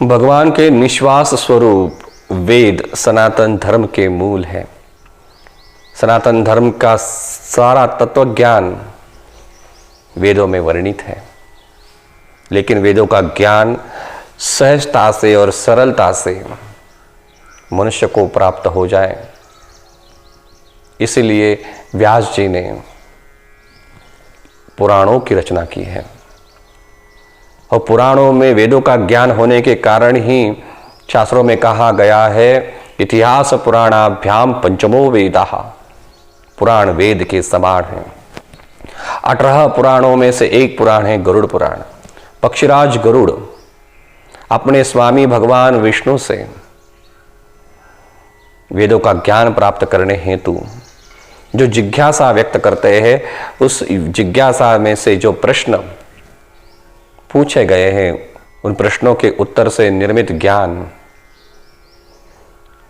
भगवान के निश्वास स्वरूप वेद सनातन धर्म के मूल है। सनातन धर्म का सारा तत्व ज्ञान वेदों में वर्णित है, लेकिन वेदों का ज्ञान सहजता से और सरलता से मनुष्य को प्राप्त हो जाए, इसलिए व्यास जी ने पुराणों की रचना की है। और पुराणों में वेदों का ज्ञान होने के कारण ही शास्त्रों में कहा गया है, इतिहास पुराणाभ्याम पंचमो वेदाः, पुराण वेद के समान है। 18 पुराणों में से एक पुराण है गरुड़ पुराण। पक्षीराज गरुड़ अपने स्वामी भगवान विष्णु से वेदों का ज्ञान प्राप्त करने हेतु जो जिज्ञासा व्यक्त करते हैं, उस जिज्ञासा में से जो प्रश्न पूछे गए हैं, उन प्रश्नों के उत्तर से निर्मित ज्ञान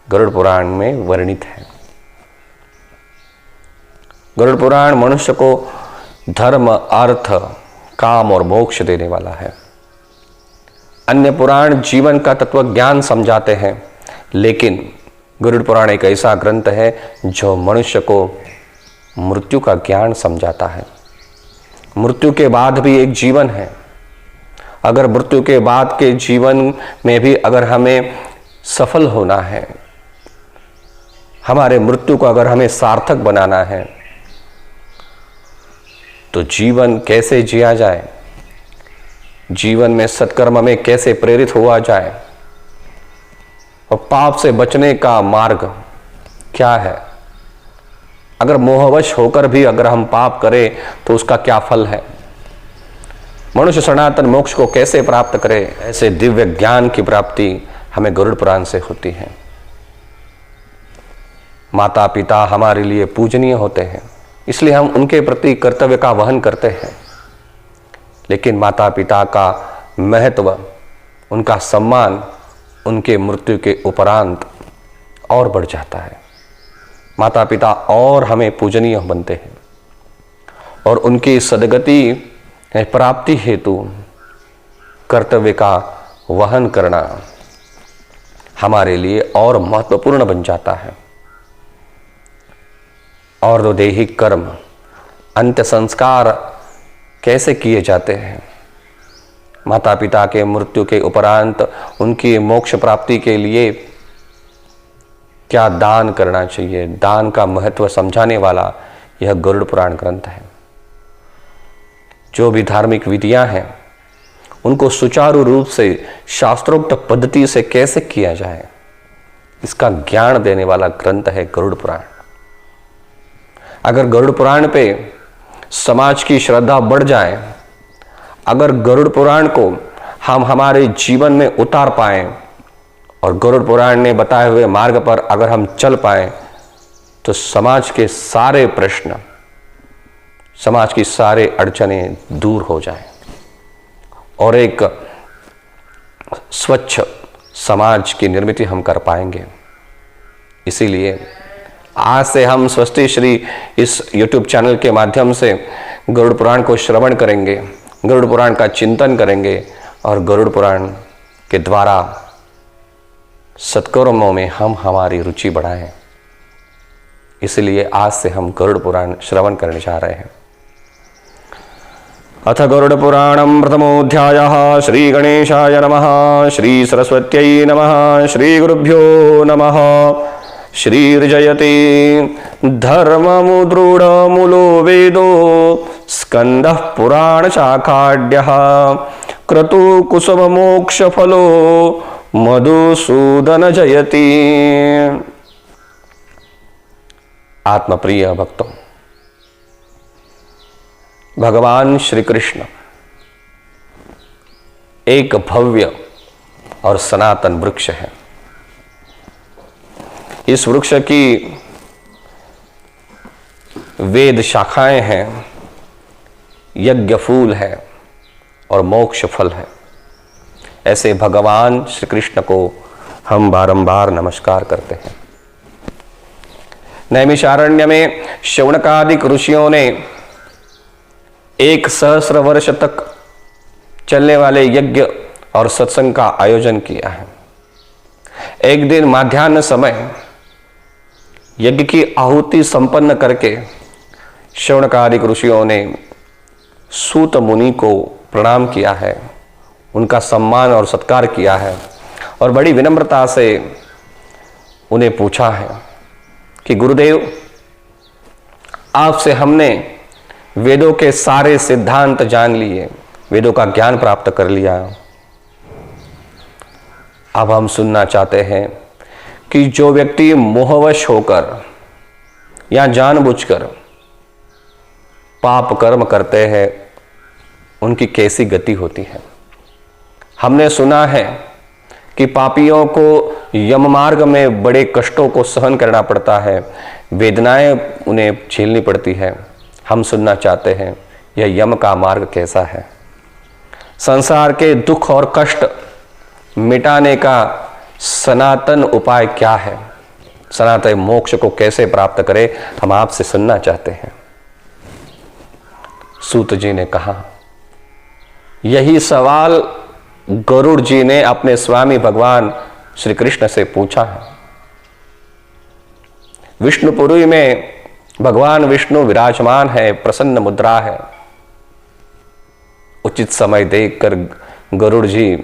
गरुड़ पुराण में वर्णित है। गरुड़ पुराण मनुष्य को धर्म, अर्थ, काम और मोक्ष देने वाला है। अन्य पुराण जीवन का तत्व ज्ञान समझाते हैं, लेकिन गरुड़ पुराण एक ऐसा ग्रंथ है जो मनुष्य को मृत्यु का ज्ञान समझाता है। मृत्यु के बाद भी एक जीवन है। अगर मृत्यु के बाद के जीवन में भी अगर हमें सफल होना है, हमारे मृत्यु को अगर हमें सार्थक बनाना है, तो जीवन कैसे जिया जाए, जीवन में सत्कर्म में कैसे प्रेरित हुआ जाए, और पाप से बचने का मार्ग क्या है। अगर मोहवश होकर भी अगर हम पाप करें तो उसका क्या फल है। मनुष्य सनातन मोक्ष को कैसे प्राप्त करे, ऐसे दिव्य ज्ञान की प्राप्ति हमें गरुड़ पुराण से होती है। माता पिता हमारे लिए पूजनीय होते हैं, इसलिए हम उनके प्रति कर्तव्य का वहन करते हैं, लेकिन माता पिता का महत्व, उनका सम्मान उनके मृत्यु के उपरांत और बढ़ जाता है। माता पिता और हमें पूजनीय बनते हैं और उनकी सदगति प्राप्ति हेतु कर्तव्य का वहन करना हमारे लिए और महत्वपूर्ण बन जाता है। और तो दैहिक कर्म, अंत्य संस्कार कैसे किए जाते हैं। माता पिता के मृत्यु के उपरांत उनकी मोक्ष प्राप्ति के लिए क्या दान करना चाहिए, दान का महत्व समझाने वाला यह गरुड़ पुराण ग्रंथ है। जो भी धार्मिक विधियां हैं, उनको सुचारू रूप से शास्त्रोक्त पद्धति से कैसे किया जाए, इसका ज्ञान देने वाला ग्रंथ है गरुड़ पुराण। अगर गरुड़ पुराण पे समाज की श्रद्धा बढ़ जाए, अगर गरुड़ पुराण को हम हमारे जीवन में उतार पाए और गरुड़ पुराण ने बताए हुए मार्ग पर अगर हम चल पाए, तो समाज के सारे प्रश्न, समाज की सारे अड़चने दूर हो जाए और एक स्वच्छ समाज की निर्मित हम कर पाएंगे। इसीलिए आज से हम स्वस्ति श्री इस YouTube चैनल के माध्यम से गरुड़ पुराण को श्रवण करेंगे, गरुड़ पुराण का चिंतन करेंगे और गरुड़ पुराण के द्वारा सत्कर्मों में हम हमारी रुचि बढ़ाएं। इसलिए आज से हम गरुड़ पुराण श्रवण करने जा रहे हैं। अथ गरुड़ पुराणं प्रथमोऽध्यायः। श्री गणेशाय नमः, श्री सरस्वत्यै नमः, श्री गुरुभ्यो नमः। श्रीर्जयते धर्ममुद्रूढमूलो वेदो स्कन्दः पुराणशाखाढ्यः क्रतुकुसुममोक्षफलो मधुसूदन जयति। आत्मप्रिय भक्तों, भगवान श्री कृष्ण एक भव्य और सनातन वृक्ष है। इस वृक्ष की वेद शाखाएं हैं, यज्ञ फूल है और मोक्ष फल है। ऐसे भगवान श्री कृष्ण को हम बारंबार नमस्कार करते हैं। नैमिषारण्य में शौनकादिक ऋषियों ने 1 सहस्र वर्ष तक चलने वाले यज्ञ और सत्संग का आयोजन किया है। एक दिन माध्याह्न समय यज्ञ की आहुति संपन्न करके श्रवणकारिक ऋषियों ने सूत मुनि को प्रणाम किया है, उनका सम्मान और सत्कार किया है और बड़ी विनम्रता से उन्हें पूछा है कि गुरुदेव, आपसे हमने वेदों के सारे सिद्धांत जान लिए, वेदों का ज्ञान प्राप्त कर लिया। अब हम सुनना चाहते हैं कि जो व्यक्ति मोहवश होकर या जानबूझकर पाप कर्म करते हैं उनकी कैसी गति होती है। हमने सुना है कि पापियों को यम मार्ग में बड़े कष्टों को सहन करना पड़ता है, वेदनाएं उन्हें झेलनी पड़ती है। हम सुनना चाहते हैं यह यम का मार्ग कैसा है, संसार के दुख और कष्ट मिटाने का सनातन उपाय क्या है, सनातन मोक्ष को कैसे प्राप्त करें, हम आपसे सुनना चाहते हैं। सूत जी ने कहा, यही सवाल गरुड़ जी ने अपने स्वामी भगवान श्री कृष्ण से पूछा है। विष्णुपुरी में भगवान विष्णु विराजमान है, प्रसन्न मुद्रा है। उचित समय देखकर गरुड़ जी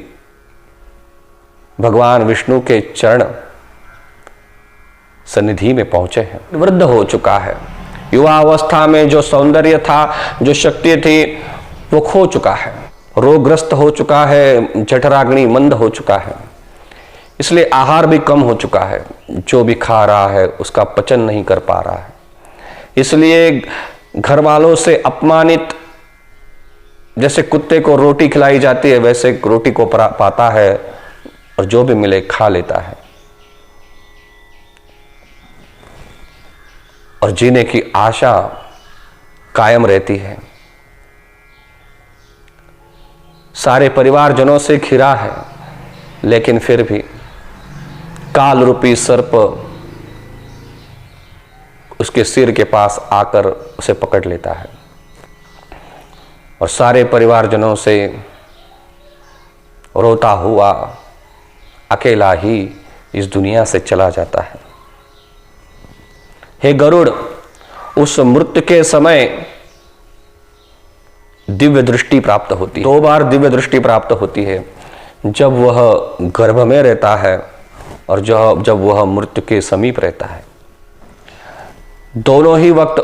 भगवान विष्णु के चरण सन्निधि में पहुंचे हैं। वृद्ध हो चुका है, युवा अवस्था में जो सौंदर्य था, जो शक्ति थी, वो खो चुका है, रोगग्रस्त हो चुका है, जठराग्नि मंद हो चुका है, इसलिए आहार भी कम हो चुका है, जो भी खा रहा है उसका पचन नहीं कर पा रहा है, इसलिए घर वालों से अपमानित, जैसे कुत्ते को रोटी खिलाई जाती है वैसे रोटी को पाता है और जो भी मिले खा लेता है और जीने की आशा कायम रहती है। सारे परिवारजनों से घिरा है, लेकिन फिर भी काल रूपी सर्प उसके सिर के पास आकर उसे पकड़ लेता है और सारे परिवारजनों से रोता हुआ अकेला ही इस दुनिया से चला जाता है। हे गरुड़, उस मृत्यु के समय दिव्य दृष्टि प्राप्त होती है। 2 बार दिव्य दृष्टि प्राप्त होती है, जब वह गर्भ में रहता है और जब वह मृत्यु के समीप रहता है। दोनों ही वक्त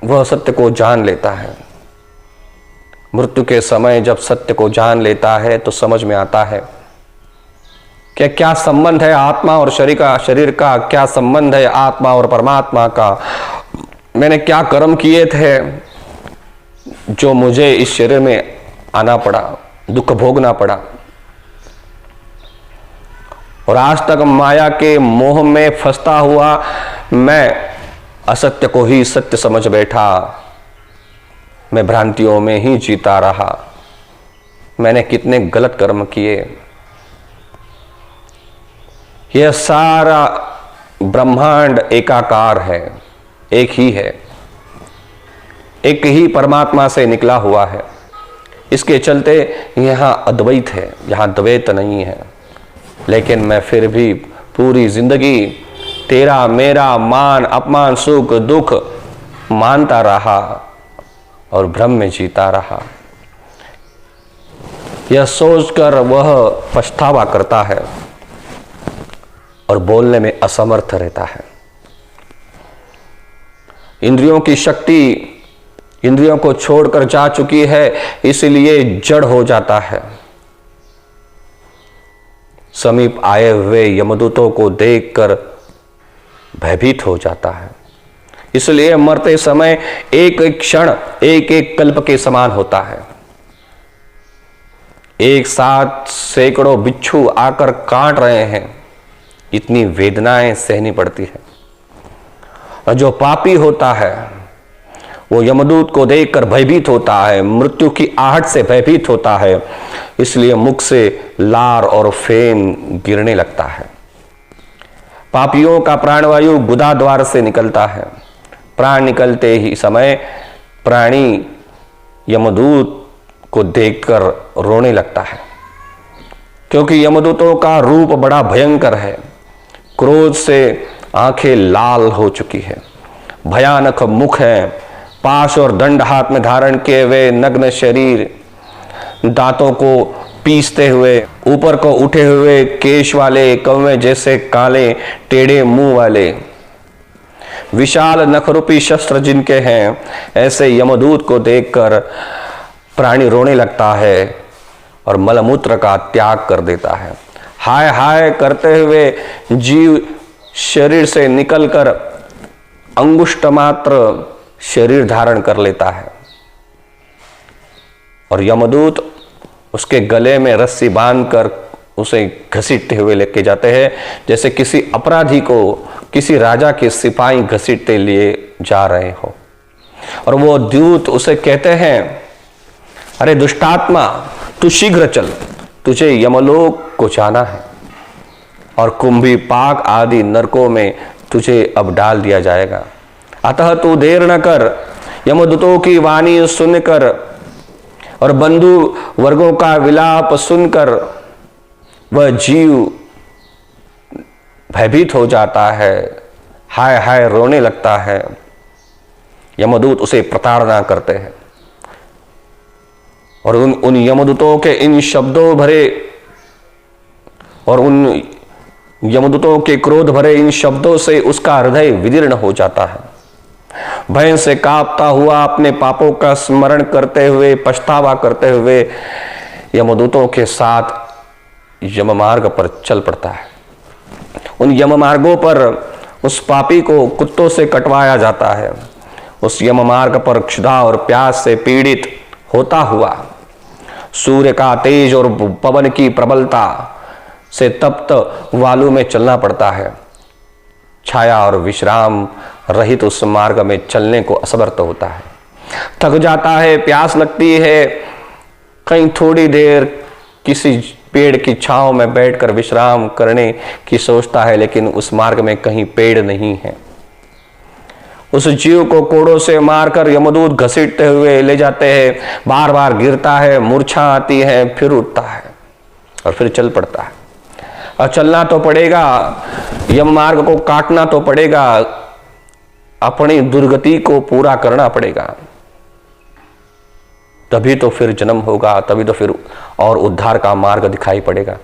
वह सत्य को जान लेता है। मृत्यु के समय जब सत्य को जान लेता है तो समझ में आता है कि क्या संबंध है आत्मा और शरीर का क्या संबंध है आत्मा और परमात्मा का। मैंने क्या कर्म किए थे जो मुझे इस शरीर में आना पड़ा, दुख भोगना पड़ा, और आज तक माया के मोह में फंसता हुआ मैं असत्य को ही सत्य समझ बैठा, मैं भ्रांतियों में ही जीता रहा। मैंने कितने गलत कर्म किए। यह सारा ब्रह्मांड एकाकार है, एक ही है, एक ही परमात्मा से निकला हुआ है। इसके चलते यहाँ अद्वैत है, यहाँ द्वैत नहीं है। लेकिन मैं फिर भी पूरी जिंदगी तेरा मेरा मान अपमान सुख दुख मानता रहा और भ्रम में जीता रहा। यह सोचकर वह पछतावा करता है और बोलने में असमर्थ रहता है। इंद्रियों की शक्ति इंद्रियों को छोड़कर जा चुकी है, इसलिए जड़ हो जाता है। समीप आए हुए यमदूतों को देखकर भयभीत हो जाता है, इसलिए मरते समय एक एक क्षण एक एक कल्प के समान होता है। एक साथ सैकड़ों बिच्छू आकर काट रहे हैं, इतनी वेदनाएं सहनी पड़ती है। और जो पापी होता है वो यमदूत को देखकर भयभीत होता है, मृत्यु की आहट से भयभीत होता है, इसलिए मुख से लार और फेन गिरने लगता है। पापियों का प्राणवायु गुदा द्वार से निकलता है। प्राण निकलते ही समय प्राणी यमदूत को देखकर रोने लगता है। क्योंकि यमदूतों का रूप बड़ा भयंकर है। क्रोध से आंखें लाल हो चुकी है, भयानक मुख है, पाश और दंड हाथ में धारण किए हुए नग्न शरीर, दांतों को पीसते हुए, ऊपर को उठे हुए केश वाले, कौवे जैसे काले टेढ़े मुंह वाले, विशाल नखरूपी शस्त्र जिनके हैं, ऐसे यमदूत को देखकर प्राणी रोने लगता है और मलमूत्र का त्याग कर देता है। हाय हाय करते हुए जीव शरीर से निकलकर अंगुष्ठ मात्र शरीर धारण कर लेता है और यमदूत उसके गले में रस्सी बांधकर उसे घसीटते हुए लेके जाते हैं, जैसे किसी अपराधी को किसी राजा के सिपाही घसीटते लिए जा रहे हो। और वो दूत उसे कहते हैं, अरे दुष्टात्मा, तू शीघ्र चल, तुझे यमलोक को जाना है और कुंभी पाक आदि नरकों में तुझे अब डाल दिया जाएगा। अतः तू देर न कर, यमदूतों की वाणी सुनकर और बंधु वर्गों का विलाप सुनकर वह जीव भयभीत हो जाता है, हाय हाय रोने लगता है। यमदूत उसे प्रताड़ना करते हैं और उन यमदूतों के इन शब्दों भरे और उन यमदूतों के क्रोध भरे इन शब्दों से उसका हृदय विदीर्ण हो जाता है। भय से कांपता हुआ अपने पापों का स्मरण करते हुए, पछतावा करते हुए यमदूतों के साथ यममार्ग पर चल पड़ता है। उन यममार्गों पर उस पापी को कुत्तों से कटवाया जाता है। उस यममार्ग पर क्षुधा और प्यास से पीड़ित होता हुआ, सूर्य का तेज और पवन की प्रबलता से तप्त वालू में चलना पड़ता है। छाया और विश्राम रहित उस मार्ग में चलने को असमर्थ होता है, थक जाता है, प्यास लगती है, कहीं थोड़ी देर किसी पेड़ की छांव में बैठकर विश्राम करने की सोचता है, लेकिन उस मार्ग में कहीं पेड़ नहीं है। उस जीव को कोड़ों से मारकर यमदूत घसीटते हुए ले जाते हैं, बार बार गिरता है, मूर्छा आती है, फिर उठता है और फिर चल पड़ता है। और चलना तो पड़ेगा, यम मार्ग को काटना तो पड़ेगा, अपनी दुर्गति को पूरा करना पड़ेगा, तभी तो फिर जन्म होगा, तभी तो फिर और उद्धार का मार्ग दिखाई पड़ेगा।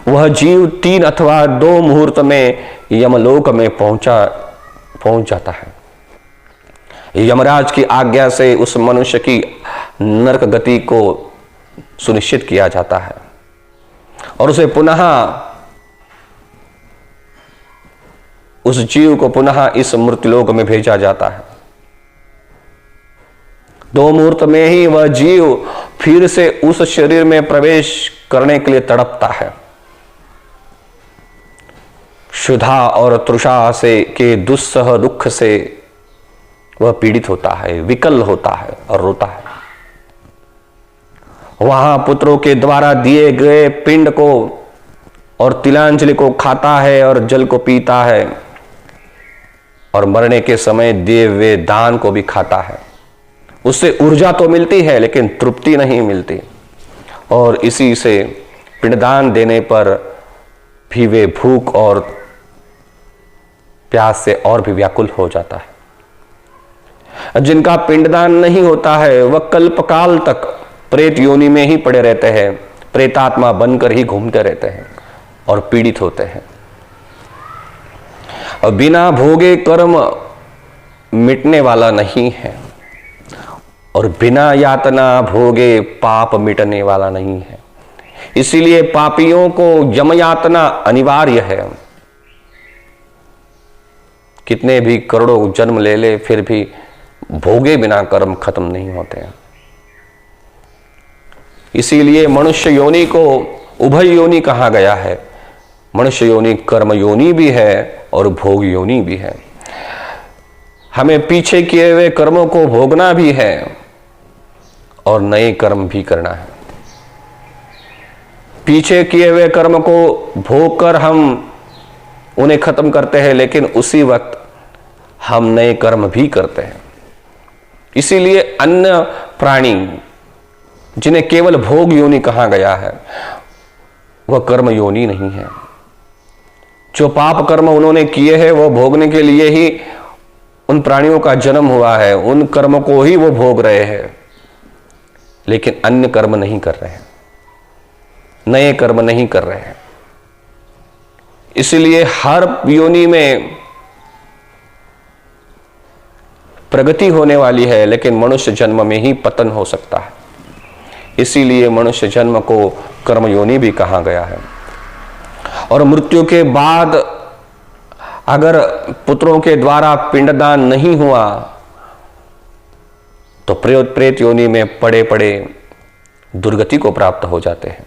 वह जीव 3 अथवा 2 मुहूर्त में यमलोक में पहुंच जाता है। यमराज की आज्ञा से उस मनुष्य की नरक गति को सुनिश्चित किया जाता है और उसे पुनः, उस जीव को पुनः इस मृत्युलोक में भेजा जाता है। 2 मुहूर्त में ही वह जीव फिर से उस शरीर में प्रवेश करने के लिए तड़पता है। क्षुधा और तृषा से के दुस्सह दुख से वह पीड़ित होता है, विकल होता है और रोता है। वहां पुत्रों के द्वारा दिए गए पिंड को और तिलांजलि को खाता है और जल को पीता है और मरने के समय दिए हुए दान को भी खाता है। उससे ऊर्जा तो मिलती है लेकिन तृप्ति नहीं मिलती और इसी से पिंडदान देने पर भी वे भूख और प्यास से और भी व्याकुल हो जाता है। जिनका पिंडदान नहीं होता है वह कल्पकाल तक प्रेत योनि में ही पड़े रहते हैं, प्रेतात्मा बनकर ही घूमते रहते हैं और पीड़ित होते हैं। और बिना भोगे कर्म मिटने वाला नहीं है और बिना यातना भोगे पाप मिटने वाला नहीं है। इसीलिए पापियों को यम यातना अनिवार्य है। कितने भी करोड़ों जन्म ले ले फिर भी भोगे बिना कर्म खत्म नहीं होते हैं। इसीलिए मनुष्य योनि को उभय योनि कहा गया है। मनुष्य योनि कर्म योनि भी है और भोग योनि भी है। हमें पीछे किए हुए कर्मों को भोगना भी है और नए कर्म भी करना है। पीछे किए हुए कर्म को भोग कर हम उन्हें खत्म करते हैं, लेकिन उसी वक्त हम नए कर्म भी करते हैं। इसीलिए अन्य प्राणी जिन्हें केवल भोग योनि कहा गया है वह कर्म योनि नहीं है। जो पाप कर्म उन्होंने किए हैं वह भोगने के लिए ही उन प्राणियों का जन्म हुआ है, उन कर्म को ही वो भोग रहे हैं, लेकिन अन्य कर्म नहीं कर रहे हैं, नए कर्म नहीं कर रहे हैं। इसलिए हर योनि में प्रगति होने वाली है, लेकिन मनुष्य जन्म में ही पतन हो सकता है। इसीलिए मनुष्य जन्म को कर्म योनि भी कहा गया है। और मृत्यु के बाद अगर पुत्रों के द्वारा पिंडदान नहीं हुआ तो प्रेत योनि में पड़े पड़े दुर्गति को प्राप्त हो जाते हैं।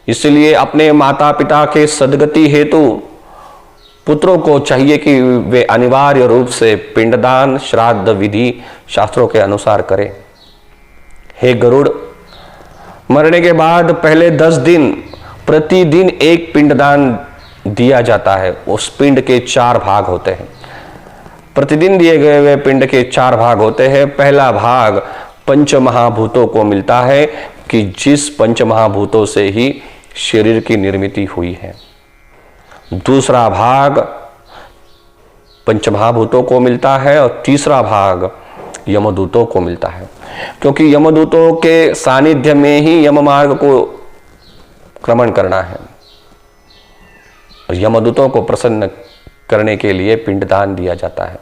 इसलिए अपने माता पिता के सद्गति हेतु पुत्रों को चाहिए कि वे अनिवार्य रूप से पिंडदान श्राद्ध विधि शास्त्रों के अनुसार करें। हे गरुड़, मरने के बाद पहले 10 दिन प्रतिदिन एक पिंडदान दिया जाता है। उस पिंड के 4 भाग होते हैं। प्रतिदिन दिए गए हुए पिंड के 4 भाग होते हैं। पहला भाग पंच महाभूतों को मिलता है कि जिस पंच महाभूतों से ही शरीर की निर्मिति हुई है। दूसरा भाग पंच महाभूतों को मिलता है और तीसरा भाग यमदूतों को मिलता है, क्योंकि यमदूतों के सानिध्य में ही यम मार्ग को क्रमण करना है। और यमदूतों को प्रसन्न करने के लिए पिंडदान दिया जाता है।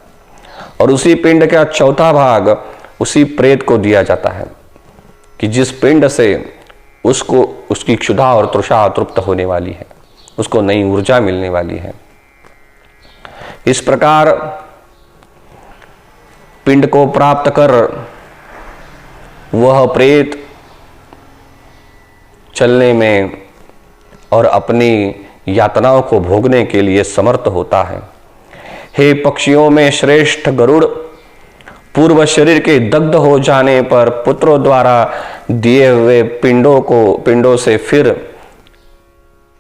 और उसी पिंड का चौथा भाग उसी प्रेत को दिया जाता है कि जिस पिंड से उसको उसकी क्षुधा और तृषा तृप्त होने वाली है, उसको नई ऊर्जा मिलने वाली है। इस प्रकार पिंड को प्राप्त कर वह प्रेत चलने में और अपनी यातनाओं को भोगने के लिए समर्थ होता है। हे पक्षियों में श्रेष्ठ गरुड़, पूर्व शरीर के दग्ध हो जाने पर पुत्रों द्वारा दिए हुए पिंडों से फिर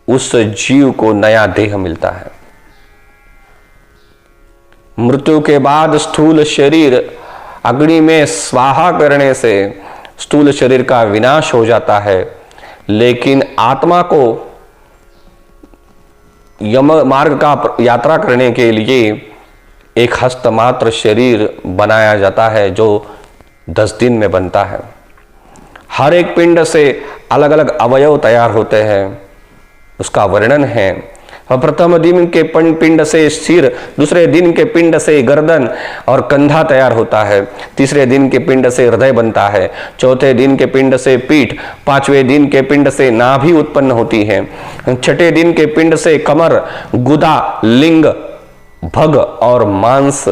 उस जीव को नया देह मिलता है। मृत्यु के बाद स्थूल शरीर अग्नि में स्वाहा करने से स्थूल शरीर का विनाश हो जाता है, लेकिन आत्मा को यम मार्ग का यात्रा करने के लिए एक हस्तमात्र शरीर बनाया जाता है जो 10 दिन में बनता है। हर एक पिंड से अलग अलग अवयव तैयार होते हैं, उसका वर्णन है। प्रथम दिन के पिंड से सिर, दूसरे दिन के पिंड से गर्दन और कंधा तैयार होता है, तीसरे दिन के पिंड से हृदय बनता है, चौथे दिन के पिंड से पीठ, 5वें दिन के पिंड से नाभि उत्पन्न होती है, 6ठे दिन के पिंड से कमर, गुदा, लिंग, भग और मांस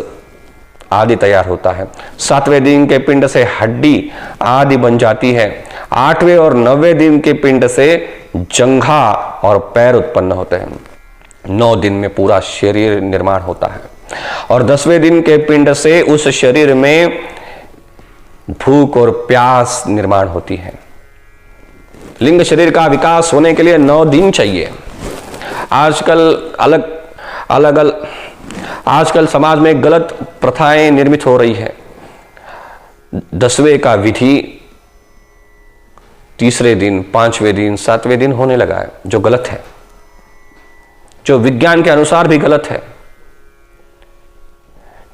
आदि तैयार होता है, 7वें दिन के पिंड से हड्डी आदि बन जाती है, 8वें और 9वें दिन के पिंड से जंघा और पैर उत्पन्न होते हैं। 9 दिन में पूरा शरीर निर्माण होता है और 10वें दिन के पिंड से उस शरीर में भूख और प्यास निर्माण होती है। लिंग शरीर का विकास होने के लिए 9 दिन चाहिए। आजकल समाज में गलत प्रथाएं निर्मित हो रही है। 10वें का विधि 3रे दिन, 5वें दिन, 7वें दिन होने लगा है, जो गलत है, जो विज्ञान के अनुसार भी गलत है।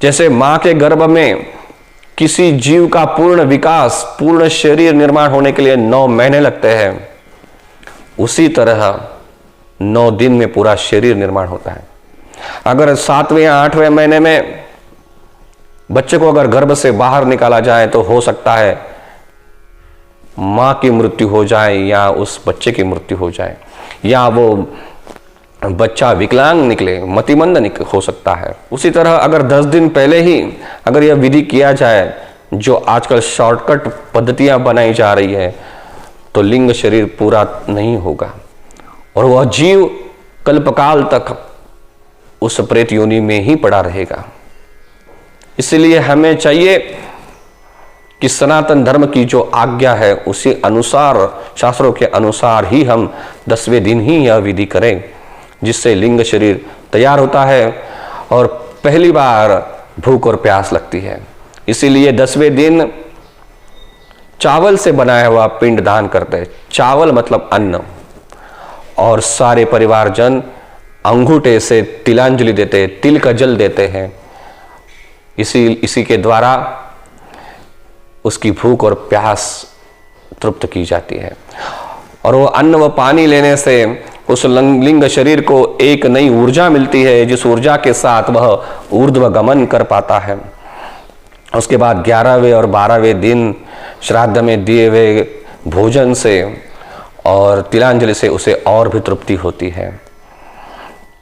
जैसे मां के गर्भ में किसी जीव का पूर्ण विकास, पूर्ण शरीर निर्माण होने के लिए 9 महीने लगते हैं, उसी तरह 9 दिन में पूरा शरीर निर्माण होता है। अगर 7वें या 8वें महीने में बच्चे को अगर गर्भ से बाहर निकाला जाए तो हो सकता है मां की मृत्यु हो जाए या उस बच्चे की मृत्यु हो जाए, या वो बच्चा विकलांग निकले, मतिमंद हो सकता है। उसी तरह अगर 10 दिन पहले ही अगर यह विधि किया जाए, जो आजकल शॉर्टकट पद्धतियां बनाई जा रही है, तो लिंग शरीर पूरा नहीं होगा और वह जीव कल्पकाल तक उस प्रेत योनि में ही पड़ा रहेगा। इसलिए हमें चाहिए कि सनातन धर्म की जो आज्ञा है उसी अनुसार, शास्त्रों के अनुसार ही हम 10वें दिन ही यह विधि करें, जिससे लिंग शरीर तैयार होता है और पहली बार भूख और प्यास लगती है। इसीलिए 10वें दिन चावल से बनाया हुआ पिंड दान करते हैं। चावल मतलब अन्न, और सारे परिवारजन अंगूठे से तिलांजलि देते, तिल का जल देते हैं। इसी के द्वारा उसकी भूख और प्यास तृप्त की जाती है और वो अन्न व पानी लेने से उस लिंग शरीर को एक नई ऊर्जा मिलती है, जिस ऊर्जा के साथ वह ऊर्ध्व गमन कर पाता है। उसके बाद 11वें और 12वें दिन श्राद्ध में दिए हुए भोजन से और तिलांजलि से उसे और भी तृप्ति होती है।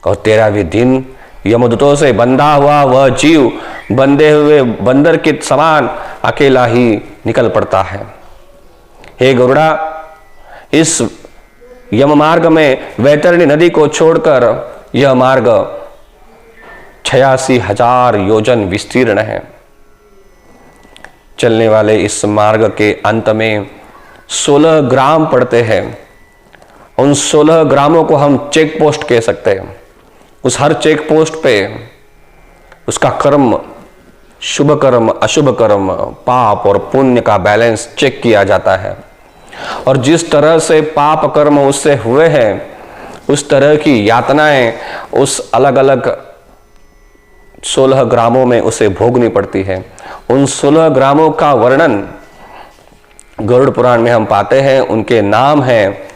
और 13वें दिन यमदूतों से बंधा हुआ वह जीव बंधे हुए बंदर के समान अकेला ही निकल पड़ता है। हे गरुड़ा, इस यम मार्ग में वैतरणी नदी को छोड़कर यह मार्ग 86,000 योजन विस्तीर्ण है। चलने वाले इस मार्ग के अंत में 16 ग्राम पड़ते हैं। उन 16 ग्रामों को हम चेक पोस्ट कह सकते हैं। उस हर चेक पोस्ट पे उसका कर्म, शुभ कर्म, अशुभ कर्म, पाप और पुण्य का बैलेंस चेक किया जाता है और जिस तरह से पाप कर्म उससे हुए हैं उस तरह की यातनाएं उस अलग अलग 16 ग्रामों में उसे भोगनी पड़ती है। उन 16 ग्रामों का वर्णन गरुड़ पुराण में हम पाते हैं। उनके नाम हैं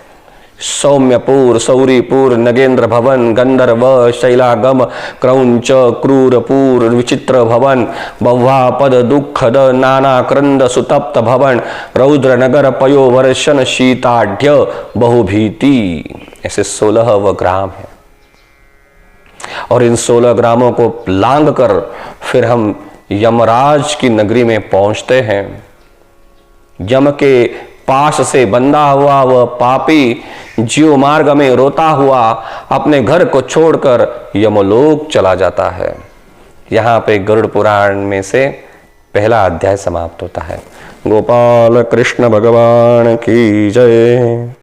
सौम्यपुर, सौरीपुर, नगेंद्र भवन, गंधर्व, शैलागम, क्रौंच, क्रूरपुर, विचित्र भवन, बह्वापद, दुखद, नाना क्रंद, सुतप्त भवन, रौद्र नगर, पयोवर्षण, शीताढ्य, बहुभीति। ऐसे 16 ग्राम है और इन 16 ग्रामों को लांघ कर फिर हम यमराज की नगरी में पहुंचते हैं। यम के पास से बंधा हुआ वह पापी जीव मार्ग में रोता हुआ अपने घर को छोड़कर यमलोक चला जाता है। यहाँ पे गरुड़ पुराण में से पहला अध्याय समाप्त होता है। गोपाल कृष्ण भगवान की जय।